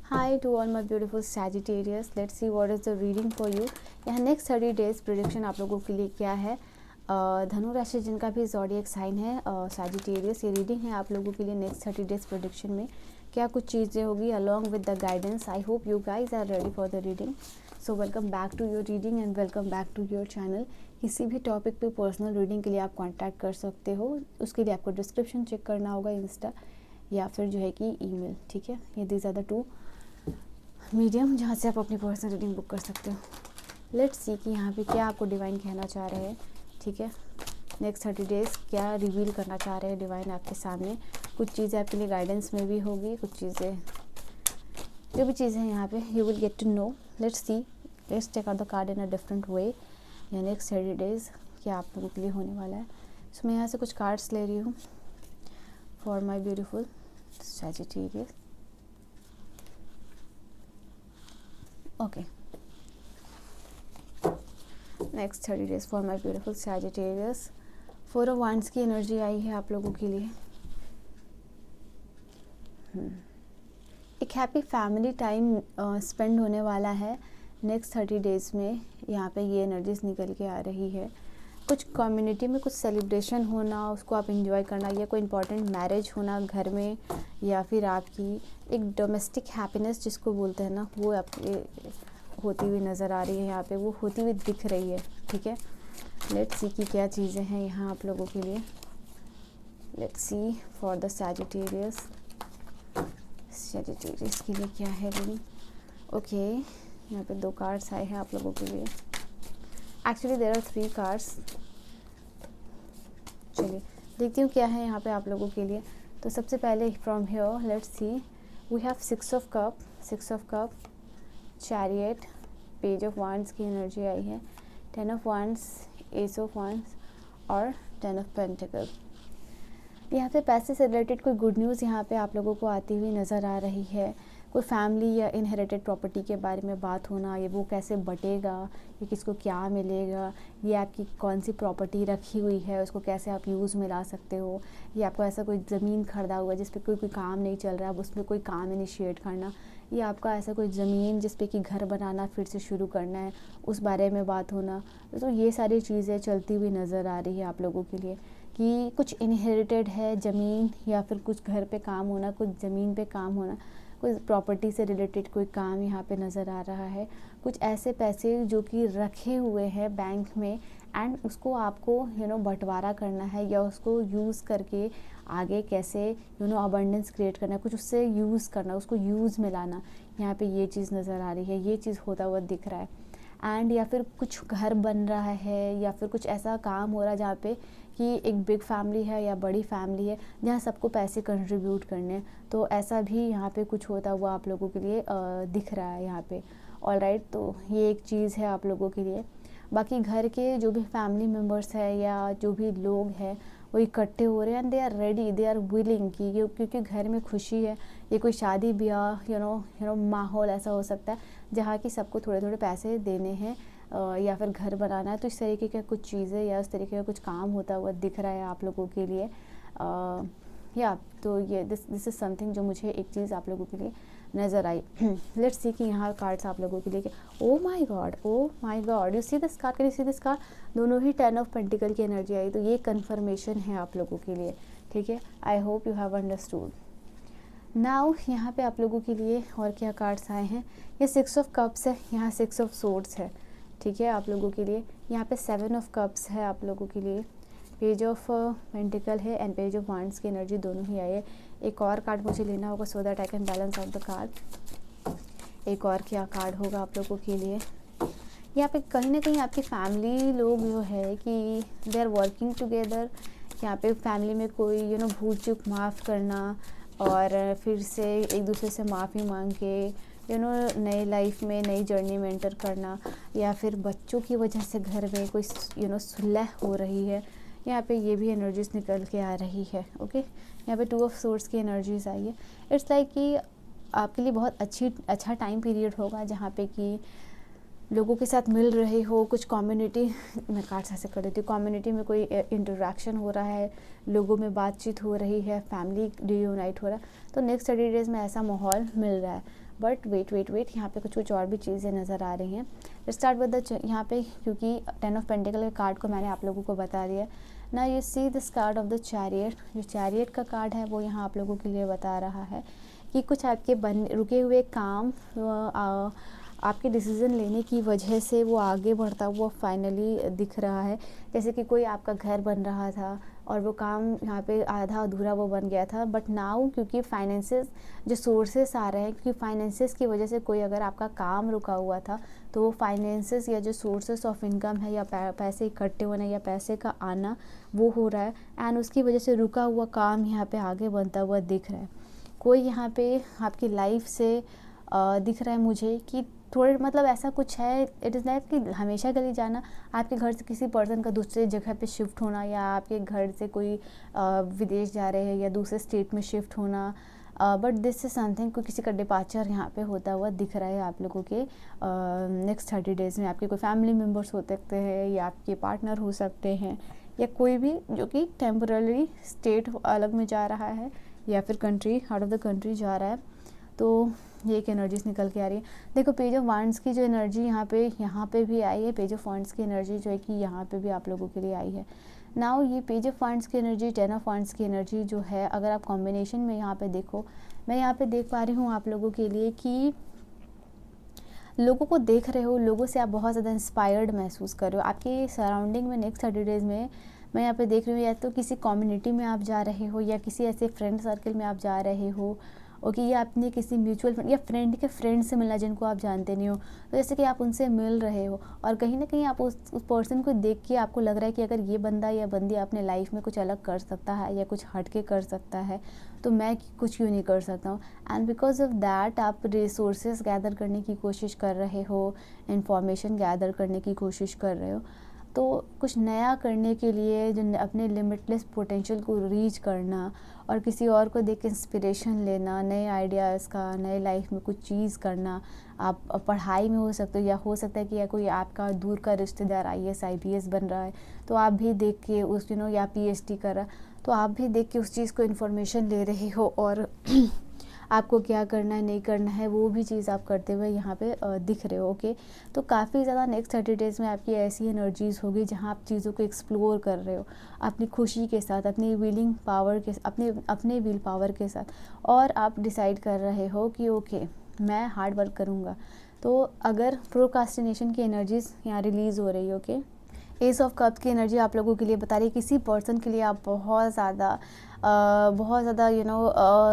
Hi to all my beautiful Sagittarius. Let's see what is the reading for you. यहाँ next 30 days prediction आप लोगों के लिए क्या है। धनु राशि जिनका भी ज़ोडिएक साइन है सैजिटेरियस, ये रीडिंग है आप लोगों के लिए नेक्स्ट 30 डेज प्रेडिक्शन में क्या कुछ चीज़ें होगी along with the guidance. I hope you guys are ready for the reading. So welcome back to your reading and welcome back to your channel. किसी भी टॉपिक पे पर्सनल रीडिंग के लिए आप कॉन्टैक्ट कर सकते हो। उसके लिए आपको डिस्क्रिप्शन चेक करना होगा, इंस्टा या फिर जो है कि ईमेल। ठीक है, ये these are the two medium जहाँ से आप अपनी पर्सनल रीडिंग बुक कर सकते हो। लेट्स सी कि यहाँ पे क्या आपको डिवाइन कहना चाह रहे हैं। ठीक है, नेक्स्ट 30 डेज क्या रिवील करना चाह रहे हैं डिवाइन आपके सामने। कुछ चीज़ें आपके लिए गाइडेंस में भी होगी, कुछ चीज़ें जो भी चीज़ें हैं यहाँ पे you will get to know. Let's see, let's take out the card in a different way. या नेक्स्ट 30 डेज क्या आप लोगों के लिए होने वाला है। सो मैं यहाँ से कुछ कार्ड्स ले रही हूँ for my beautiful Sagittarius. Okay, next 30 days for my beautiful Sagittarius. 4 of wands की एनर्जी आई है आप लोगों के लिए। एक हैप्पी फैमिली टाइम स्पेंड होने वाला है नेक्स्ट 30 डेज में। यहाँ पे ये एनर्जीज निकल के आ रही है। कुछ कम्युनिटी में कुछ सेलिब्रेशन होना, उसको आप इंजॉय करना, या कोई इंपॉर्टेंट मैरिज होना घर में, या फिर आपकी एक डोमेस्टिक हैप्पीनेस जिसको बोलते हैं ना, वो आपके होती हुई नज़र आ रही है। यहाँ पे वो होती हुई दिख रही है। ठीक है, लेट्स सी कि क्या चीज़ें हैं यहाँ आप लोगों के लिए। Let's see for the Sagittarius. Sagittarius के लिए क्या है रीडिंग। ओके, यहाँ पे 2 कार्ड्स आए हैं आप लोगों के लिए। Actually there are 3 cards. चलिए देखती हूँ क्या है यहाँ पे आप लोगों के लिए। तो सबसे पहले from here let's see, we have 6 of cup, chariot, page of wands की एनर्जी आई है, 10 of wands, ace of wands और 10 ऑफ पेंटिकल। यहाँ पे पैसे से रिलेटेड कोई गुड न्यूज़ यहाँ पे आप लोगों को आती हुई नज़र आ रही है। कोई फैमिली या इनहेरिटेड प्रॉपर्टी के बारे में बात होना, ये वो कैसे बटेगा, ये किसको क्या मिलेगा, ये आपकी कौन सी प्रॉपर्टी रखी हुई है, उसको कैसे आप यूज़ में ला सकते हो, ये आपको ऐसा कोई ज़मीन खरीदा हुआ है जिस पे कोई काम नहीं चल रहा है, अब उसमें कोई काम इनिशिएट करना, ये आपका ऐसा कोई ज़मीन जिस पे कि घर बनाना फिर से शुरू करना है, उस बारे में बात होना। तो ये सारी चीज़ें चलती हुई नज़र आ रही है आप लोगों के लिए कि कुछ इनहेरिटेड है ज़मीन, या फिर कुछ घर पे काम होना, कुछ ज़मीन पे काम होना, कोई प्रॉपर्टी से रिलेटेड कोई काम यहाँ पे नज़र आ रहा है। कुछ ऐसे पैसे जो कि रखे हुए हैं बैंक में एंड उसको आपको बंटवारा करना है, या उसको यूज़ करके आगे कैसे अबंडेंस क्रिएट करना है, कुछ उससे यूज़ करना, उसको यूज़ में लाना। यहाँ पे ये चीज़ नज़र आ रही है, ये चीज़ होता हुआ दिख रहा है। एंड या फिर कुछ घर बन रहा है, या फिर कुछ ऐसा काम हो रहा है जहाँ पे कि एक बिग फैमिली है या बड़ी फैमिली है जहाँ सबको पैसे कंट्रीब्यूट करने हैं। तो ऐसा भी यहाँ पे कुछ होता हुआ आप लोगों के लिए दिख रहा है यहाँ पे। ऑलराइट, तो ये एक चीज़ है आप लोगों के लिए। बाकी घर के जो भी फैमिली मेम्बर्स है या जो भी लोग हैं वो इकट्ठे हो रहे हैं and they are ready, they are willing कि क्योंकि घर में खुशी है। ये कोई शादी ब्याह माहौल ऐसा हो सकता है जहाँ की सबको थोड़े थोड़े पैसे देने हैं या फिर घर बनाना है। तो इस तरीके के कुछ चीज़ें या इस तरीके का कुछ काम होता हुआ दिख रहा है आप लोगों के लिए। या तो ये दिस इज़ समथिंग जो मुझे एक चीज़ आप लोगों के लिए नज़र आई। लेट्स सी कि यहाँ कार्ड्स आप लोगों के लिए oh my God, you see this card, can you see this card. दोनों ही 10 ऑफ पेंटिकल की एनर्जी आई, तो ये कन्फर्मेशन है आप लोगों के लिए। ठीक है, आई hope you have understood. Now यहाँ पे आप लोगों के लिए और क्या कार्ड्स आए हैं। ये 6 ऑफ कप्स है, यहाँ 6 ऑफ सोर्ड्स है। ठीक है, आप लोगों के लिए यहाँ पे 7 ऑफ कप्स है आप लोगों के लिए, पेज ऑफ पेंटिकल है एंड पेज ऑफ वांड्स की एनर्जी दोनों ही आई है। एक और कार्ड मुझे लेना होगा so that I can balance out the card. एक और क्या कार्ड होगा आप लोगों के लिए। यहाँ पे कहीं ना कहीं आपकी फैमिली लोग जो है कि दे आर वर्किंग टुगेदर। यहाँ पे फैमिली में कोई भूल चूक माफ़ करना और फिर से एक दूसरे से माफ़ी मांग के नई लाइफ में नई जर्नी में एंटर करना, या फिर बच्चों की वजह से घर में कोई सुलह हो रही है। यहाँ पे ये भी एनर्जीज निकल के आ रही है। ओके, यहाँ पे 2 ऑफ सोर्ड्स की एनर्जीज आई है। इट्स लाइक कि आपके लिए बहुत अच्छा टाइम पीरियड होगा जहाँ पे कि लोगों के साथ मिल रहे हो। कुछ कम्युनिटी, मैं कार्ड्स ऐसे कर देती हूँ, कम्युनिटी में कोई इंटरेक्शन हो रहा है, लोगों में बातचीत हो रही है, फैमिली रियूनाइट हो रहा है। तो नेक्स्ट 30 डेज़ में ऐसा माहौल मिल रहा है। बट वेट यहाँ पे कुछ और भी चीज़ें नज़र आ रही हैं। स्टार्ट विद द यहाँ पे, क्योंकि 10 ऑफ पेंटिकल के कार्ड को मैंने आप लोगों को बता दिया। ना you see this card of the chariot, जो चैरियट का कार्ड है वो यहाँ आप लोगों के लिए बता रहा है कि कुछ आपके रुके हुए काम आपके डिसीज़न लेने की वजह से वो आगे बढ़ता हुआ फाइनली दिख रहा है। जैसे कि कोई आपका घर बन रहा था और वो काम यहाँ पे आधा अधूरा वो बन गया था, बट नाउ क्योंकि फाइनेंसेस जो सोर्सेस आ रहे हैं, क्योंकि फाइनेंसेस की वजह से कोई अगर आपका काम रुका हुआ था तो वो फाइनेंसेस या जो सोर्सेस ऑफ इनकम है या पैसे इकट्ठे होना या पैसे का आना वो हो रहा है, एंड उसकी वजह से रुका हुआ काम यहाँ पे आगे बनता हुआ दिख रहा है। कोई यहाँ पे आपकी लाइफ से दिख रहा है मुझे कि थोड़े मतलब ऐसा कुछ है, इट इज़ लाइक कि हमेशा के लिए जाना, आपके घर से किसी पर्सन का दूसरे जगह पे शिफ्ट होना, या आपके घर से कोई विदेश जा रहे हैं या दूसरे स्टेट में शिफ्ट होना, बट दिस इज समथिंग, कोई किसी का डिपार्चर यहाँ पे होता हुआ दिख रहा है आप लोगों के नेक्स्ट 30 डेज़ में। आपके कोई फैमिली मेम्बर्स हो सकते हैं या आपके पार्टनर हो सकते हैं या कोई भी जो कि टेम्पररी स्टेट अलग में जा रहा है या फिर country out of the country जा रहा है। तो ये एक एनर्जीज निकल के आ रही है। देखो पेज ऑफ वांड्स की जो एनर्जी यहाँ पे भी आई है, पेज ऑफ वांड्स की एनर्जी जो है कि यहाँ पे भी आप लोगों के लिए आई है। नाउ ये पेज ऑफ वांड्स की एनर्जी, 10 ऑफ वांड्स की एनर्जी जो है, अगर आप कॉम्बिनेशन में यहाँ पे देखो, मैं यहाँ पे देख पा रही हूँ आप लोगों के लिए कि लोगों को देख रहे हो, लोगों से आप बहुत ज़्यादा इंस्पायर्ड महसूस कर रहे हो। आपके सराउंडिंग में नेक्स्ट 30 डेज़ में मैं यहाँ पे देख रही हूँ, या तो किसी कम्युनिटी में आप जा रहे हो या किसी ऐसे फ्रेंड सर्कल में आप जा रहे हो, ओके, या आपने किसी म्यूचुअल फ्रेंड या फ्रेंड के फ्रेंड से मिलना जिनको आप जानते नहीं हो, तो जैसे कि आप उनसे मिल रहे हो और कहीं ना कहीं आप उस पर्सन को देख के आपको लग रहा है कि अगर ये बंदा या बंदी अपने लाइफ में कुछ अलग कर सकता है या कुछ हट के कर सकता है तो मैं कुछ क्यों नहीं कर सकता हूँ। एंड बिकॉज ऑफ दैट आप रिसोर्सेज गैदर करने की कोशिश कर रहे हो, इंफॉर्मेशन गैदर करने की कोशिश कर रहे हो, तो कुछ नया करने के लिए जो अपने लिमिटलेस पोटेंशियल को रीच करना और किसी और को देख के इंस्पिरेशन लेना, नए आइडियाज़ का, नए लाइफ में कुछ चीज़ करना। आप पढ़ाई में हो सकते हो, या हो सकता है कि या कोई आपका दूर का रिश्तेदार IAS IPS बन रहा है तो आप भी देख के उस या PhD कर रहा, तो आप भी देख के उस चीज़ को इन्फॉर्मेशन ले रहे हो और आपको क्या करना है नहीं करना है वो भी चीज़ आप करते हुए यहाँ पे दिख रहे हो, ओके। तो काफ़ी ज़्यादा नेक्स्ट 30 डेज़ में आपकी ऐसी एनर्जीज़ होगी जहाँ आप चीज़ों को एक्सप्लोर कर रहे हो अपनी खुशी के साथ, अपनी विलिंग पावर के अपने विल पावर के साथ, और आप डिसाइड कर रहे हो कि ओके मैं हार्ड वर्क करूँगा। तो अगर प्रोक्रास्टिनेशन की एनर्जीज़ यहाँ रिलीज़ हो रही है, ओके। एस ऑफ कप्स की एनर्जी आप लोगों के लिए बता रही है किसी पर्सन के लिए आप बहुत ज़्यादा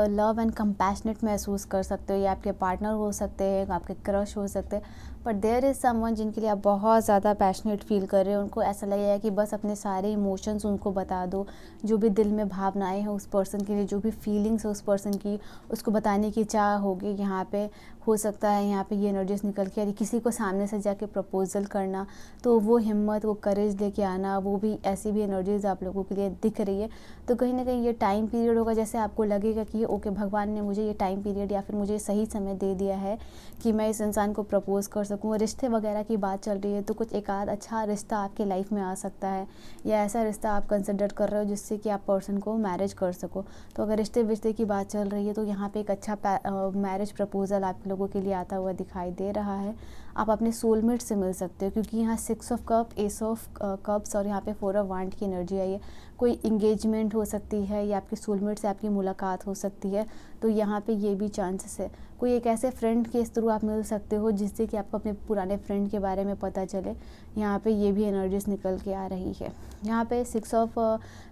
लव एंड कंपैशनेट महसूस कर सकते हो। ये आपके पार्टनर हो सकते हैं, आपके क्रश हो सकते हैं, बट देयर इज़ समवन जिनके लिए आप बहुत ज़्यादा पैशनेट फील कर रहे हो। उनको ऐसा लगेगा कि बस अपने सारे इमोशंस उनको बता दो, जो भी दिल में भावनाएं हैं उस पर्सन के लिए, जो भी फीलिंग्स है उस पर्सन की, उसको बताने की चाह होगी। यहाँ पे हो सकता है यहाँ पे ये एनर्जीज निकल के आ रही, किसी को सामने से जाके प्रपोजल करना, तो वो हिम्मत, वो करेज लेके आना, वो भी ऐसी भी एनर्जीज आप लोगों के लिए दिख रही है। तो कहीं ना कहीं ये टाइम पीरियड होगा, जैसे आपको लगेगा कि ओके भगवान ने मुझे ये टाइम पीरियड या फिर मुझे सही समय दे दिया है कि मैं इस इंसान को प्रपोज कर सकूँ। रिश्ते वगैरह की बात चल रही है तो कुछ एक आध अच्छा रिश्ता आपके लाइफ में आ सकता है, या ऐसा रिश्ता आप कंसिडर कर रहे हो जिससे कि आप पर्सन को मैरिज कर सको। तो अगर रिश्ते की बात चल रही है तो यहाँ पे एक अच्छा मैरिज प्रपोजल आप लोगों के लिए आता हुआ दिखाई दे रहा है। आप अपने सोलमेट से मिल सकते हो, क्योंकि यहाँ 6 of cup, S of cups और यहाँ पे 4 ऑफ वांड की एनर्जी आई है। कोई इंगेजमेंट हो सकती है या आपके सोलमेट से आपकी मुलाकात हो सकती है, तो यहाँ पे ये भी चांसेस है। कोई एक ऐसे फ्रेंड के थ्रू आप मिल सकते हो जिससे कि आपको अपने पुराने फ्रेंड के बारे में पता चले। यहाँ पे ये भी एनर्जीज निकल के आ रही है। यहाँ पे 6 ऑफ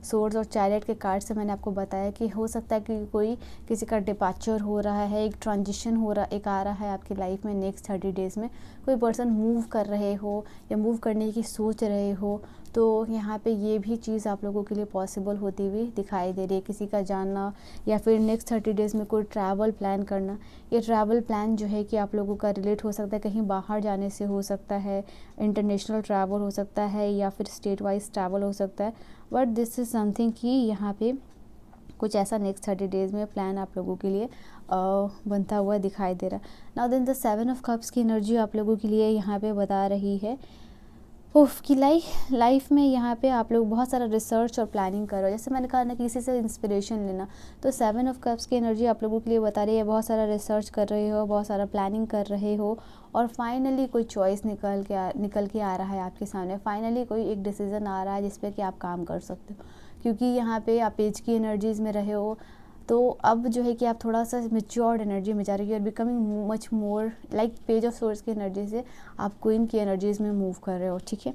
सोर्ड्स और चैरियट के कार्ड से मैंने आपको बताया कि हो सकता है कि कोई किसी का डिपार्चर हो रहा है, एक ट्रांजिशन हो रहा, एक आ रहा है आपकी लाइफ में नेक्स्ट 30 डेज़ में। कोई पर्सन मूव कर रहे हो या मूव करने की सोच रहे हो, तो यहाँ पे ये भी चीज़ आप लोगों के लिए पॉसिबल होती हुई दिखाई दे रही है। किसी का जानना या फिर नेक्स्ट 30 डेज़ में कोई ट्रैवल प्लान करना। ये ट्रैवल प्लान जो है कि आप लोगों का रिलेट हो सकता है, कहीं बाहर जाने से हो सकता है, इंटरनेशनल ट्रैवल हो सकता है या फिर स्टेट वाइज ट्रैवल हो सकता है। बट दिस इज़ समथिंग कि यहाँ पे कुछ ऐसा नेक्स्ट 30 डेज़ में प्लान आप लोगों के लिए बनता हुआ दिखाई दे रहा है। Now then the 7 of cups की एनर्जी आप लोगों के लिए यहाँ पे बता रही है उफ की लाइफ में यहाँ पे आप लोग बहुत सारा रिसर्च और प्लानिंग करो। जैसे मैंने कहा ना, किसी से इंस्पिरेशन लेना, तो 7 ऑफ कप्स की एनर्जी आप लोगों के लिए बता रही है बहुत सारा रिसर्च कर रहे हो, बहुत सारा प्लानिंग कर रहे हो, और फाइनली कोई चॉइस निकल के आ रहा है आपके सामने। फाइनली कोई एक डिसीज़न आ रहा है जिस पे कि आप काम कर सकते हो, क्योंकि यहाँ पे आप एज की एनर्जीज़ में रहे हो। तो अब जो है कि आप थोड़ा सा मेच्योर्ड एनर्जी में जा रही हो, और becoming much more like page of source की एनर्जी से आप क्वीन की एनर्जीज़ में मूव कर रहे हो, ठीक है।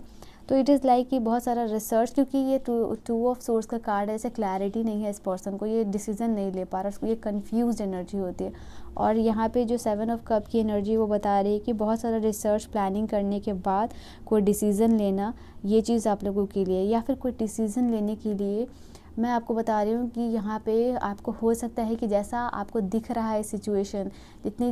तो इट इज़ लाइक कि बहुत सारा रिसर्च, क्योंकि ये टू ऑफ सोर्स का कार्ड है, ऐसे क्लैरिटी नहीं है इस पर्सन को, ये डिसीजन नहीं ले पा रहा, उसको ये कंफ्यूज एनर्जी होती है। और यहाँ पे जो 7 ऑफ कप की एनर्जी वो बता रही है कि बहुत सारा रिसर्च प्लानिंग करने के बाद कोई डिसीज़न लेना, ये चीज़ आप लोगों के लिए, या फिर कोई डिसीज़न लेने के लिए मैं आपको बता रही हूँ कि यहाँ पे आपको हो सकता है कि जैसा आपको दिख रहा है सिचुएशन, जितनी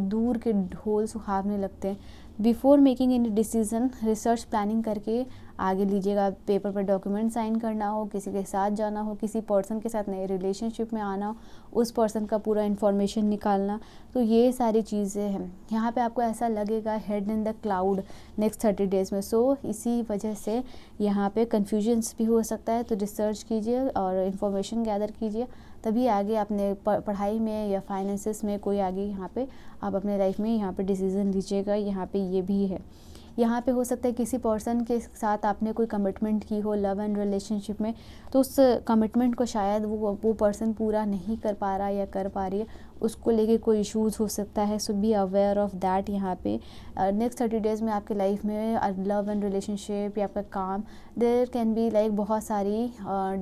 दूर के ढोल सुहावने लगते हैं, before making any decision research planning करके आगे लीजिएगा। पेपर पर डॉक्यूमेंट साइन करना हो, किसी के साथ जाना हो, किसी पर्सन के साथ नए रिलेशनशिप में आना हो, उस पर्सन का पूरा इन्फॉर्मेशन निकालना, तो ये सारी चीज़ें हैं। यहाँ पे आपको ऐसा लगेगा head in the cloud next 30 days में। सो इसी वजह से यहाँ पे कन्फ्यूजन्स भी हो सकता है, तो रिसर्च कीजिए और इन्फॉर्मेशन गैदर कीजिए, तभी आगे अपने पढ़ाई में या फाइनेंसेस में कोई आगे यहाँ पे आप अपने लाइफ में यहाँ पे डिसीज़न लीजिएगा। यहाँ पे ये भी है, यहाँ पे हो सकता है किसी पर्सन के साथ आपने कोई कमिटमेंट की हो लव एंड रिलेशनशिप में, तो उस कमिटमेंट को शायद वो पर्सन पूरा नहीं कर पा रहा या कर पा रही है, उसको लेके कोई इश्यूज़ हो सकता है। So be aware of that. यहाँ पे नेक्स्ट 30 डेज़ में आपके लाइफ में लव एंड रिलेशनशिप या आपका काम, देयर कैन बी लाइक बहुत सारी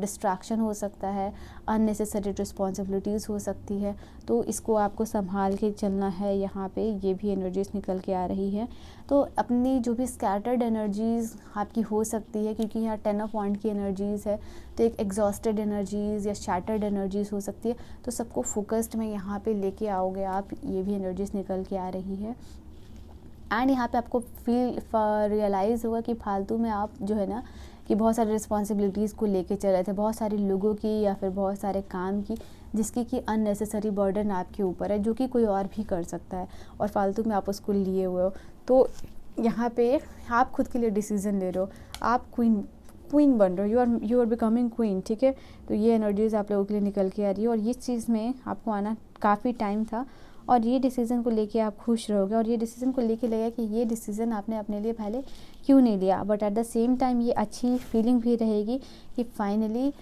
डिस्ट्रैक्शन हो सकता है, अननेसेसरी रिस्पॉन्सिबिलिटीज़ हो सकती है, तो इसको आपको संभाल के चलना है। यहाँ पे ये भी एनर्जीज निकल के आ रही है। तो अपनी जो भी स्कैटर्ड एनर्जीज़ आपकी हो सकती है, क्योंकि यहाँ 10 ऑफ वांड की एनर्जीज़ है, तो एक एग्जॉस्टेड एनर्जीज़ या शैटर्ड एनर्जीज़ हो सकती है, तो सबको फोकस्ड में यहाँ पे लेके आओगे आप, ये भी एनर्जीज़ निकल के आ रही है। एंड यहाँ पे आपको रियलाइज़ होगा कि फालतू में आप जो है ना कि बहुत सारी रिस्पॉन्सिबिलिटीज़ को लेके चल रहे थे, बहुत सारे लोगों की या फिर बहुत सारे काम की, जिसकी कि अननेसेसरी बर्डन आपके ऊपर है, जो कि कोई और भी कर सकता है, और फालतू में आप उसको लिए हुए हो। तो यहाँ पे आप खुद के लिए डिसीज़न ले रहे हो, आप क्वीन बन रहे हो, यू आर बिकमिंग क्वीन, ठीक है। तो ये एनर्जीज़ आप लोगों के लिए निकल के आ रही है, और इस चीज़ में आपको आना काफ़ी टाइम था, और ये डिसीज़न को लेके आप खुश रहोगे, और ये डिसीज़न को लेके लगेगा कि ये डिसीज़न आपने अपने लिए पहले क्यों नहीं लिया। But at the same time ये अच्छी फीलिंग भी रहेगी कि फाइनली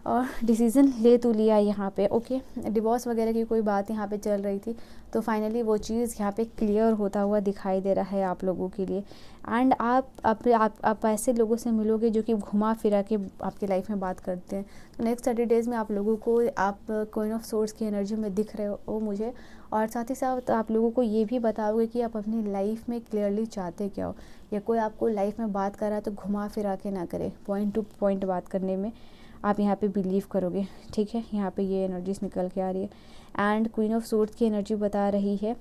और डिसीज़न ले तो लिया यहाँ पे। ओके, डिवोर्स वगैरह की कोई बात यहाँ पे चल रही थी, तो फाइनली वो चीज़ यहाँ पे क्लियर होता हुआ दिखाई दे रहा है आप लोगों के लिए। एंड आप ऐसे लोगों से मिलोगे जो कि घुमा फिरा के आपकी लाइफ में बात करते हैं। तो नेक्स्ट 30 डेज़ में आप लोगों को आप क्वीन ऑफ सोर्स की एनर्जी में दिख रहे हो मुझे, और साथ ही साथ आप लोगों को ये भी बताओगे कि आप अपनी लाइफ में क्लियरली चाहते क्या हो, या कोई आपको लाइफ में बात कर रहा है तो घुमा फिरा के ना करे, पॉइंट टू पॉइंट बात करने में आप यहाँ पे बिलीव करोगे, ठीक है। यहाँ पे ये एनर्जीज निकल के आ रही है। एंड क्वीन ऑफ सोर्ड्स की एनर्जी बता रही है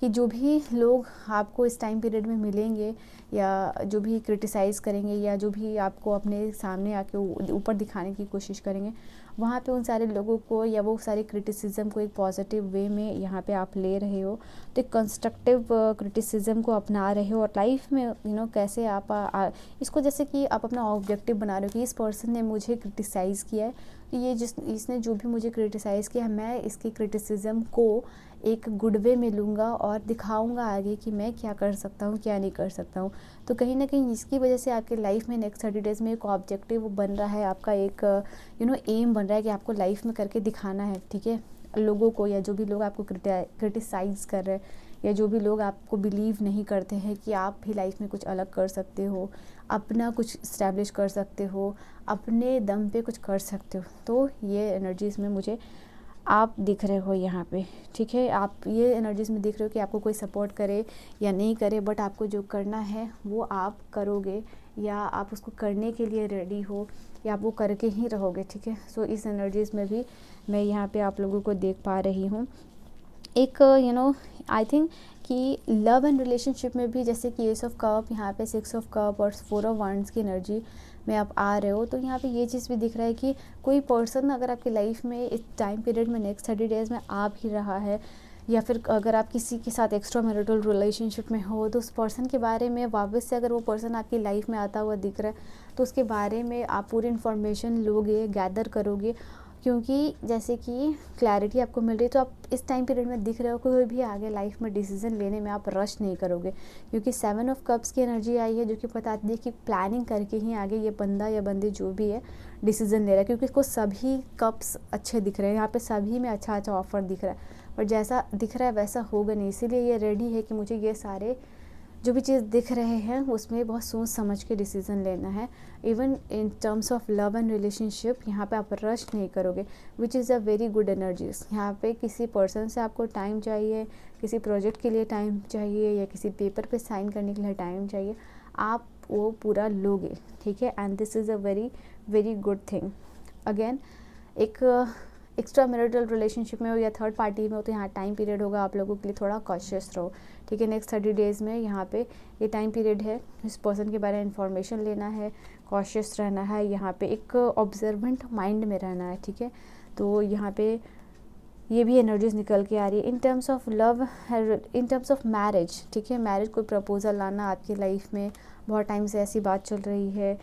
कि जो भी लोग आपको इस टाइम पीरियड में मिलेंगे, या जो भी क्रिटिसाइज़ करेंगे, या जो भी आपको अपने सामने आके ऊपर दिखाने की कोशिश करेंगे, वहाँ पे उन सारे लोगों को या वो सारे क्रिटिसिज्म को एक पॉजिटिव वे में यहाँ पे आप ले रहे हो, तो एक कंस्ट्रक्टिव क्रिटिसिज्म को अपना रहे हो, और लाइफ में कैसे आप इसको जैसे कि आप अपना ऑब्जेक्टिव बना रहे हो कि इस पर्सन ने मुझे क्रिटिसाइज़ किया है, तो ये इसने जो भी मुझे क्रिटिसाइज़ किया है, मैं इसकी क्रिटिसिज्म को एक गुड वे में लूँगा और दिखाऊंगा आगे कि मैं क्या कर सकता हूँ, क्या नहीं कर सकता हूँ। तो कहीं ना कहीं इसकी वजह से आपके लाइफ में नेक्स्ट 30 डेज़ में एक ऑब्जेक्टिव बन रहा है, आपका एक एम बन रहा है कि आपको लाइफ में करके दिखाना है, ठीक है, लोगों को, या जो भी लोग आपको क्रिटिसाइज़ कर रहे हैं, या जो भी लोग आपको बिलीव नहीं करते हैं कि आप भी लाइफ में कुछ अलग कर सकते हो, अपना कुछ इस्टेब्लिश कर सकते हो, अपने दम पे कुछ कर सकते हो। तो ये एनर्जीज़ में मुझे आप दिख रहे हो यहाँ पे, ठीक है। आप ये एनर्जीज़ में दिख रहे हो कि आपको कोई सपोर्ट करे या नहीं करे, बट आपको जो करना है वो आप करोगे, या आप उसको करने के लिए रेडी हो, या आप वो करके ही रहोगे, ठीक है। सो इस एनर्जीज़ में भी मैं यहाँ पे आप लोगों को देख पा रही हूँ। एक आई थिंक कि लव एंड रिलेशनशिप में भी, जैसे कि एस ऑफ कप, यहाँ पे 6 ऑफ कप और 4 ऑफ वांड्स की एनर्जी में आप आ रहे हो, तो यहाँ पे ये चीज़ भी दिख रहा है कि कोई पर्सन अगर आपकी लाइफ में इस टाइम पीरियड में नेक्स्ट 30 डेज़ में आ भी रहा है, या फिर अगर आप किसी के साथ एक्स्ट्रा मैरिटल रिलेशनशिप में हो तो उस पर्सन के बारे में वापस से अगर वो पर्सन आपकी लाइफ में आता हुआ दिख रहा है तो उसके बारे में आप पूरी इन्फॉर्मेशन लोगे, गैदर करोगे, क्योंकि जैसे कि क्लैरिटी आपको मिल रही है तो आप इस टाइम पीरियड में दिख रहे हो कोई भी आगे लाइफ में डिसीजन लेने में आप रश नहीं करोगे, क्योंकि 7 ऑफ कप्स की एनर्जी आई है जो कि बताती है कि प्लानिंग करके ही आगे ये बंदा या बंदी जो भी है डिसीजन ले रहा है, क्योंकि इसको सभी कप्स अच्छे दिख रहे हैं, यहाँ पे सभी में अच्छा अच्छा ऑफर दिख रहा है, और जैसा दिख रहा है वैसा होगा नहीं, इसीलिए ये रेडी है कि मुझे ये सारे जो भी चीज़ दिख रहे हैं उसमें बहुत सोच समझ के डिसीज़न लेना है। Even in terms of love and relationship यहाँ पे आप रश नहीं करोगे, विच is a very good energies. यहाँ पे किसी पर्सन से आपको टाइम चाहिए, किसी प्रोजेक्ट के लिए टाइम चाहिए या किसी पेपर पे साइन करने के लिए टाइम चाहिए, आप वो पूरा लोगे, ठीक है। And this is a very very good thing. Again एक एक्स्ट्रा मैरिटल रिलेशनशिप में हो या थर्ड पार्टी में हो तो यहाँ टाइम पीरियड होगा आप लोगों के लिए, थोड़ा कॉशियस रहो, ठीक है। नेक्स्ट 30 डेज़ में यहाँ पे ये टाइम पीरियड है, इस पर्सन के बारे में इंफॉर्मेशन लेना है, कॉशियस रहना है, यहाँ पे एक ऑब्जर्वेंट माइंड में रहना है, ठीक है। तो यहाँ पे ये भी एनर्जीज निकल के आ रही है। इन terms of love, in terms of marriage, ठीक है, मैरिज कोई प्रपोजल लाना आपकी लाइफ में, बहुत टाइम से ऐसी बात चल रही है,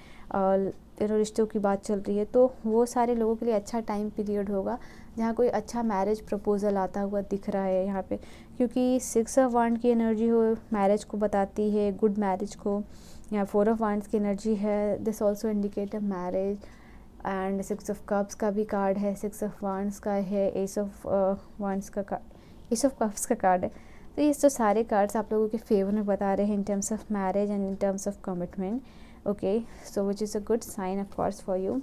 रिश्तों की बात चल रही है, तो वो सारे लोगों के लिए अच्छा टाइम पीरियड होगा जहाँ कोई अच्छा मैरिज प्रपोजल आता हुआ दिख रहा है यहाँ पे, क्योंकि 6 ऑफ वांड की एनर्जी हो मैरिज को बताती है, गुड मैरिज को। यहाँ 4 ऑफ वांड्स की एनर्जी है, this also indicate a marriage. And 6 of cups का भी कार्ड है, 6 ऑफ वांड्स का है, एस ऑफ वांड्स का एस ऑफ कप्स का कार्ड है। तो ये तो सारे कार्ड्स आप लोगों के फेवर में बता रहे हैं in terms of marriage and in terms of commitment. Okay, so which is a good sign of course for you.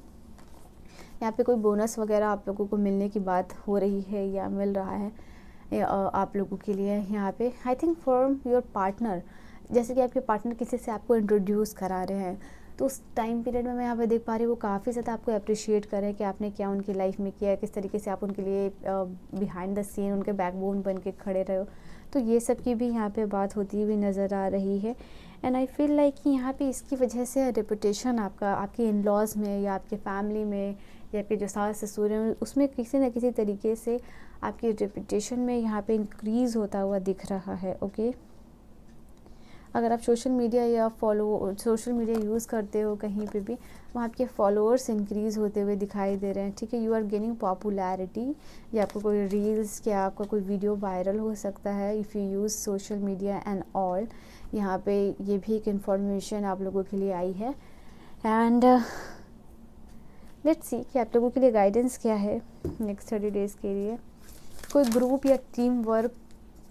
यहाँ पे कोई बोनस वगैरह आप लोगों को मिलने की बात हो रही है या मिल रहा है आप लोगों के लिए यहाँ पे। I think for your partner, जैसे कि आपके पार्टनर किसी से आपको इंट्रोड्यूस करा रहे हैं, तो उस टाइम पीरियड में मैं यहाँ पे देख पा रही हूँ वो काफ़ी ज़्यादा आपको अप्रिशिएट करें कि आपने क्या उनकी लाइफ में किया है, किस तरीके से आप उनके लिए बिहाइंड द सीन उनके बैकबोन बन के खड़े रहे हो। तो ये सब की भी यहाँ पे बात होती हुई नज़र आ रही है। एंड आई फील लाइक कि यहाँ पे इसकी वजह से रेपुटेशन आपका आपके इन लॉज में या आपके फैमिली में या आपके जो सास ससुर हैं उसमें किसी न किसी तरीके से आपकी रेपुटेशन में यहाँ पे इंक्रीज़ होता हुआ दिख रहा है। ओके, अगर आप सोशल मीडिया यूज़ करते हो कहीं पे भी, वहाँ आपके फॉलोअर्स इंक्रीज़ होते हुए दिखाई दे रहे हैं, ठीक है। यू आर गेनिंग पॉपुलैरिटी, या आपको कोई रील्स या आपका कोई वीडियो वायरल हो सकता है if you use social media and all. यहाँ पे ये भी एक इन्फॉर्मेशन आप लोगों के लिए आई है। एंड लेट्स सी कि आप लोगों के लिए गाइडेंस क्या है नेक्स्ट 30 डेज़ के लिए। कोई ग्रुप या टीम वर्क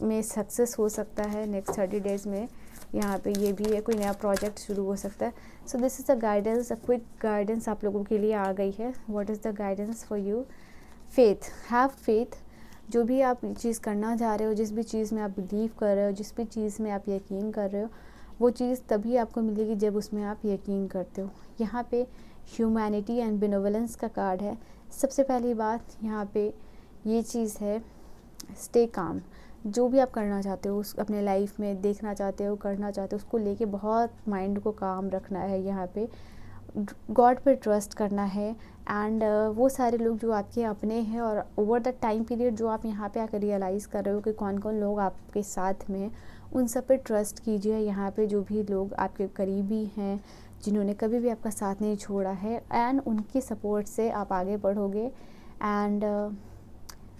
में सक्सेस हो सकता है नेक्स्ट 30 डेज़ में, यहाँ पे ये भी है, कोई नया प्रोजेक्ट शुरू हो सकता है। So this is the guidance, a quick guidance आप लोगों के लिए आ गई है। What is the guidance for you? Faith, have faith. जो भी आप चीज़ करना चाह रहे हो, जिस भी चीज़ में आप बिलीव कर रहे हो, जिस भी चीज़ में आप यकीन कर रहे हो, वो चीज़ तभी आपको मिलेगी जब उसमें आप यकीन करते हो। यहाँ पे ह्यूमैनिटी एंड बेनेवोलेंस का कार्ड है। सबसे पहली बात यहाँ पे ये चीज़ है, स्टे काम। जो भी आप करना चाहते हो, उस अपने लाइफ में देखना चाहते हो, करना चाहते हो, उसको लेके बहुत माइंड को काम रखना है। यहाँ पे गॉड पे ट्रस्ट करना है। एंड वो सारे लोग जो आपके अपने हैं, और ओवर द टाइम पीरियड जो आप यहाँ पे आकर रियलाइज़ कर रहे हो कि कौन कौन लोग आपके साथ में हैं, उन सब पे ट्रस्ट कीजिए। यहाँ पे जो भी लोग आपके करीबी हैं, जिन्होंने कभी भी आपका साथ नहीं छोड़ा है, एंड उनकी सपोर्ट से आप आगे बढ़ोगे। एंड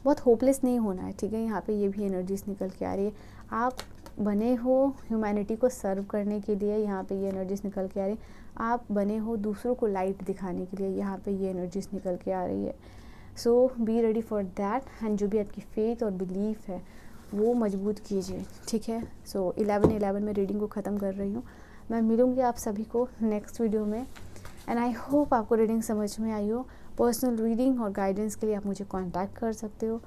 बहुत होपलेस नहीं होना है, ठीक है। यहाँ पे ये भी एनर्जीज निकल के आ रही है। आप बने हो ह्यूमैनिटी को सर्व करने के लिए, यहाँ पे ये एनर्जीज निकल के आ रही है। आप बने हो दूसरों को लाइट दिखाने के लिए, यहाँ पे ये एनर्जीज निकल के आ रही है। So be ready for that. And जो भी आपकी फेथ और बिलीफ है वो मजबूत कीजिए, ठीक है। सो 11/11 में रीडिंग को ख़त्म कर रही हूँ। मैं मिलूँगी आप सभी को नेक्स्ट वीडियो में। एंड आई होप आपको रीडिंग समझ में आई हो। पर्सनल रीडिंग और गाइडेंस के लिए आप मुझे कांटेक्ट कर सकते हो।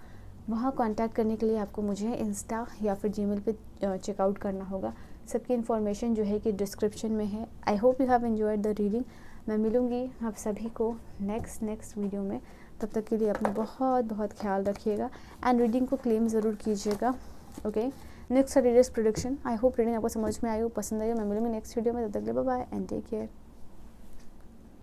वहाँ कांटेक्ट करने के लिए आपको मुझे इंस्टा या फिर जीमेल पे चेकआउट करना होगा। सबकी इन्फॉर्मेशन जो है कि डिस्क्रिप्शन में है। आई hope you have enjoyed the reading. मैं मिलूँगी आप सभी को नेक्स्ट वीडियो में। तब तक के लिए अपना बहुत बहुत ख्याल रखिएगा एंड रीडिंग को क्लेम ज़रूर कीजिएगा। Okay, next 30 days prediction. I hope reading आपको समझ में आई हो, पसंद आई हो। मैं मिलूँगी नेक्स्ट वीडियो में। तब तक के लिए bye bye and take care.